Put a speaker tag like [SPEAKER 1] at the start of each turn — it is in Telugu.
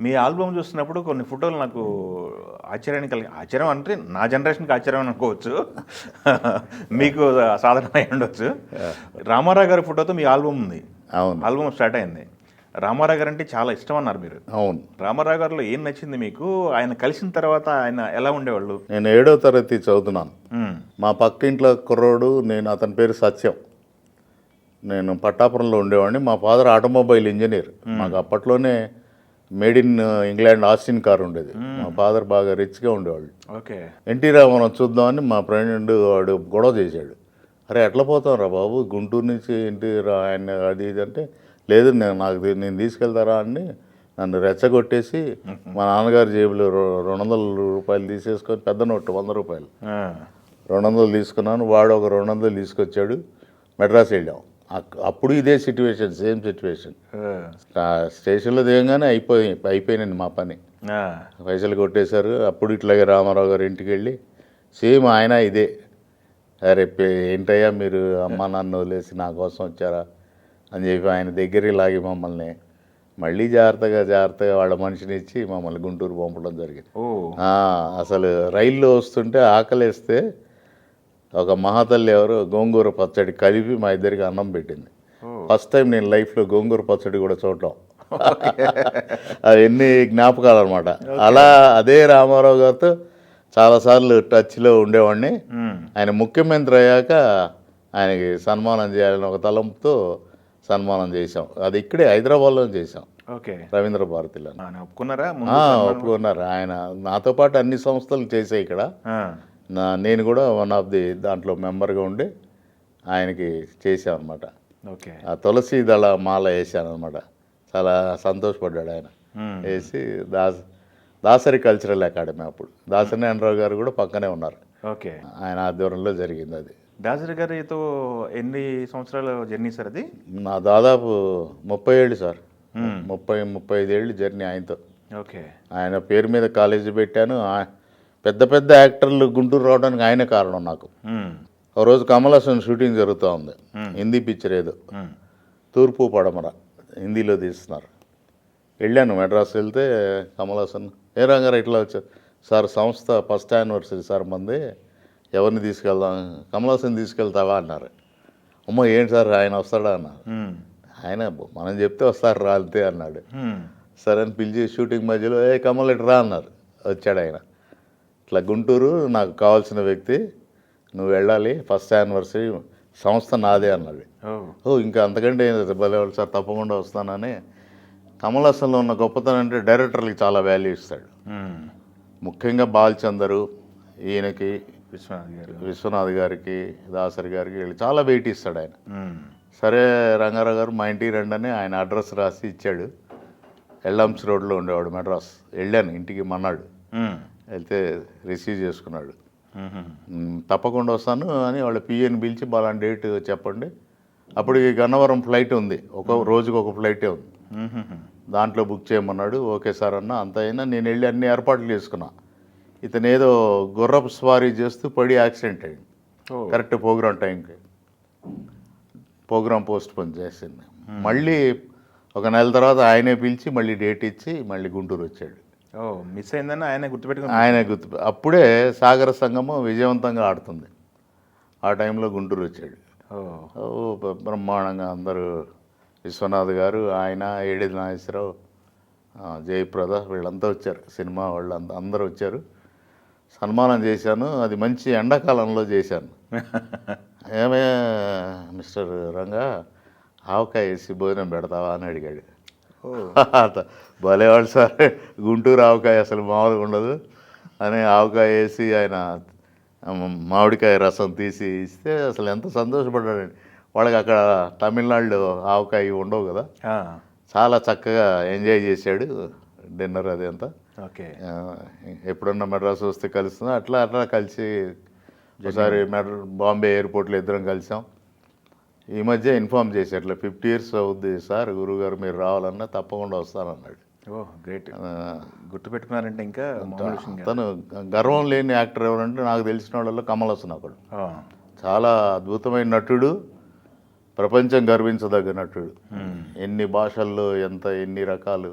[SPEAKER 1] మీ ఆల్బమ్ చూస్తున్నప్పుడు కొన్ని ఫోటోలు నాకు ఆశ్చర్యం అంటే నా జనరేషన్కి ఆశ్చర్యం అనుకోవచ్చు, మీకు సాధారణమై ఉండొచ్చు. రామారావు గారి ఫోటోతో మీ ఆల్బమ్ ఉంది.
[SPEAKER 2] అవును,
[SPEAKER 1] ఆల్బమ్ స్టార్ట్ అయింది. రామారావు గారు అంటే చాలా ఇష్టం అన్నారు మీరు.
[SPEAKER 2] అవును.
[SPEAKER 1] రామారావు గారిలో ఏం నచ్చింది మీకు? ఆయన కలిసిన తర్వాత ఆయన ఎలా ఉండేవాళ్ళు?
[SPEAKER 2] నేను 7వ తరగతి చదువుతున్నాను. మా పక్కింట్లో కుర్రోడు, నేను, అతని పేరు సత్యం. నేను పట్టాపురంలో ఉండేవాడిని. మా ఫాదర్ ఆటోమొబైల్ ఇంజనీర్. మాకు అప్పట్లోనే made in England Austin car ఉండేది. మా ఫాదర్ బాగా రిచ్గా ఉండేవాళ్ళు.
[SPEAKER 1] ఓకే.
[SPEAKER 2] ఎన్టీ రామారావు చూద్దామని మా ఫ్రెండ్ వాడు గొడవ చేశాడు. అరే ఎట్లా పోతాం రా బాబు, గుంటూరు నుంచి ఆయన అది ఇది అంటే, లేదు నేను తీసుకెళ్తారా అని నన్ను రెచ్చగొట్టేసి మా నాన్నగారి జేబులో 200 రూపాయలు తీసేసుకొని, పెద్ద నోటు 100 రూపాయలు 200 తీసుకున్నాను. వాడు ఒక 200 తీసుకొచ్చాడు. మెడ్రాస్ వెళ్ళాం. అప్పుడు ఇదే సిచ్యువేషన్, సేమ్ సిచ్యువేషన్. స్టేషన్లో దిగంగానే అయిపోయినండి మా పని. పైసలు కొట్టేశారు. అప్పుడు ఇట్లాగే రామారావు గారు ఇంటికి వెళ్ళి సేమ్ ఆయన ఇదే, అరే ఏంటయ్యా మీరు అమ్మ నన్ను వదిలేసి నా కోసం వచ్చారా అని చెప్పి ఆయన దగ్గరికి లాగి మమ్మల్ని మళ్ళీ జాగ్రత్తగా వాళ్ళ మనిషిని ఇచ్చి మమ్మల్ని గుంటూరు పంపడం జరిగింది. అసలు రైల్లో వస్తుంటే ఆకలేస్తే ఒక మహాతల్లి ఎవరు గోంగూర పచ్చడి కలిపి మా ఇద్దరికి అన్నం పెట్టింది. ఫస్ట్ టైం నేను లైఫ్లో గోంగూర పచ్చడి కూడా చూడటం. అది ఎన్ని జ్ఞాపకాలు అనమాట. అలా అదే రామారావు గారితో చాలాసార్లు టచ్లో ఉండేవాడిని. ఆయన ముఖ్యమంత్రి అయ్యాక ఆయనకి సన్మానం చేయాలని ఒక తలంపుతో సన్మానం చేశాం. అది ఇక్కడే హైదరాబాద్లో చేశాం.
[SPEAKER 1] ఓకే.
[SPEAKER 2] రవీంద్ర భారతిలో.
[SPEAKER 1] ఒప్పుకున్నారా?
[SPEAKER 2] ఒప్పుకున్నారు. ఆయన నాతో పాటు అన్ని సంస్థలు చేసాయి ఇక్కడ. నేను కూడా వన్ ఆఫ్ ది దాంట్లో మెంబర్గా ఉండి ఆయనకి చేశాను అనమాట.
[SPEAKER 1] ఓకే.
[SPEAKER 2] ఆ తులసి దళ మాల వేసాను అనమాట. చాలా సంతోషపడ్డాడు ఆయన. వేసి దాసరి కల్చరల్ అకాడమీ, అప్పుడు దాసరి నారాయణరావు గారు కూడా పక్కనే ఉన్నారు.
[SPEAKER 1] ఓకే.
[SPEAKER 2] ఆయన ఆధ్వర్యంలో జరిగింది అది.
[SPEAKER 1] దాసరి గారితో ఎన్ని సంవత్సరాల జర్నీ సార్ అది?
[SPEAKER 2] నా దాదాపు 30 ఏళ్ళు సార్. 35 ఏళ్ళు జర్నీ ఆయనతో.
[SPEAKER 1] ఓకే.
[SPEAKER 2] ఆయన పేరు మీద కాలేజీ పెట్టాను. పెద్ద పెద్ద యాక్టర్లు గుంటూరు రావడానికి ఆయనే కారణం నాకు. ఒక రోజు కమల్ హాసన్ షూటింగ్ జరుగుతూ ఉంది, హిందీ పిక్చర్ ఏదో, తూర్పు పడమర హిందీలో తీస్తున్నారు. వెళ్ళాను మెడ్రాస్. వెళ్తే కమల్ హాసన్, ఏ రంగారు ఇట్లా వచ్చారు సార్, సంస్థ ఫస్ట్ యానివర్సరీ సార్ మంది, ఎవరిని తీసుకెళ్దాం, కమల్ హాసన్ తీసుకెళ్తావా అన్నారు. అమ్మో ఏంటి సార్ ఆయన వస్తాడా అన్నారు. ఆయన మనం చెప్తే వస్తారు రా అంతే అన్నాడు. సరే అని పిలిచి షూటింగ్ మధ్యలో కమల్ ఇటు రా అన్నారు. వచ్చాడు ఆయన. ఇట్లా గుంటూరు నాకు కావాల్సిన వ్యక్తి, నువ్వు వెళ్ళాలి, ఫస్ట్ యానివర్సరీ, సంస్థ నాదే అన్నాడు. ఇంకా అంతకంటే భలేవాళ్ళు సార్, తప్పకుండా వస్తానని. కమల్ హాసన్లో ఉన్న గొప్పతనం అంటే డైరెక్టర్లకి చాలా వాల్యూ ఇస్తాడు. ముఖ్యంగా బాలచందరు, ఈయనకి, విశ్వనాథ్ గారికి, దాసరి గారికి వీళ్ళు చాలా వెయిట్ ఇస్తాడు ఆయన. సరే రంగారావు గారు మా ఇంటికి రండి అని ఆయన అడ్రస్ రాసి ఇచ్చాడు. ఎల్లంస్ రోడ్లో ఉండేవాడు మెడ్రాస్. వెళ్ళాను ఇంటికి మన్నాడు. వెళ్తే రిసీవ్ చేసుకున్నాడు. తప్పకుండా వస్తాను అని వాళ్ళ పిఏని పిలిచి బలాంటి డేట్ చెప్పండి. అప్పటికి గన్నవరం ఫ్లైట్ ఉంది, ఒక రోజుకి ఒక ఫ్లైటే ఉంది, దాంట్లో బుక్ చేయమన్నాడు. ఓకే సార్ అన్న. అంత అయినా నేను వెళ్ళి అన్ని ఏర్పాట్లు చేసుకున్నా. ఇతను ఏదో గుర్రపు స్వారీ చేస్తూ పడి యాక్సిడెంట్ అయ్యింది. కరెక్ట్ ప్రోగ్రామ్ టైంకి. ప్రోగ్రామ్ పోస్ట్ పోన్ చేసింది. మళ్ళీ ఒక నెల తర్వాత ఆయనే పిలిచి మళ్ళీ డేట్ ఇచ్చి మళ్ళీ గుంటూరు వచ్చాడు.
[SPEAKER 1] మిస్ అయిందని ఆయనే
[SPEAKER 2] అప్పుడే సాగర సంగమం విజయవంతంగా ఆడుతుంది. ఆ టైంలో గుంటూరు వచ్చాడు. బ్రహ్మాండంగా అందరూ, విశ్వనాథ్ గారు, ఆయన, ఏడిది నాగేశ్వరరావు, జయప్రద వీళ్ళంతా వచ్చారు, సినిమా వాళ్ళు అందరూ వచ్చారు. సన్మానం చేశాను. అది మంచి ఎండాకాలంలో చేశాను. ఏమే మిస్టర్ రంగా, ఆవకాయ వేసి భోజనం పెడతావా అని అడిగాడు. భలేవాడు సార్, గుంటూరు ఆవకాయ అసలు మామూలుగా ఉండదు అని ఆవకాయ వేసి ఆయన మామిడికాయ రసం తీసి ఇస్తే అసలు ఎంత సంతోషపడ్డాడండి. వాళ్ళకి అక్కడ తమిళనాడులో ఆవకాయ ఉండవు కదా, చాలా చక్కగా ఎంజాయ్ చేశాడు డిన్నర్ అది అంతా.
[SPEAKER 1] ఓకే.
[SPEAKER 2] ఎప్పుడన్నా మెడ్రాస్ వస్తే కలుస్తున్నా, అట్లా కలిసి ఒకసారి బాంబే ఎయిర్పోర్ట్లో ఇద్దరం కలిసాం. ఈ మధ్య ఇన్ఫామ్ చేసి అట్లా 50 years అవుద్ది సార్, గురువుగారు మీరు రావాలన్నా తప్పకుండా వస్తానన్నాడు.
[SPEAKER 1] గ్రేట్. గుర్తుపెట్టుకున్నారంటే ఇంకా
[SPEAKER 2] తను గర్వం లేని యాక్టర్ ఎవరంటే నాకు తెలిసిన వాళ్ళలో కమల్ హాసన్ ఒకడు. చాలా అద్భుతమైన నటుడు, ప్రపంచం గర్వించదగ్గ నటుడు. ఎన్ని భాషల్లో ఎన్ని రకాలు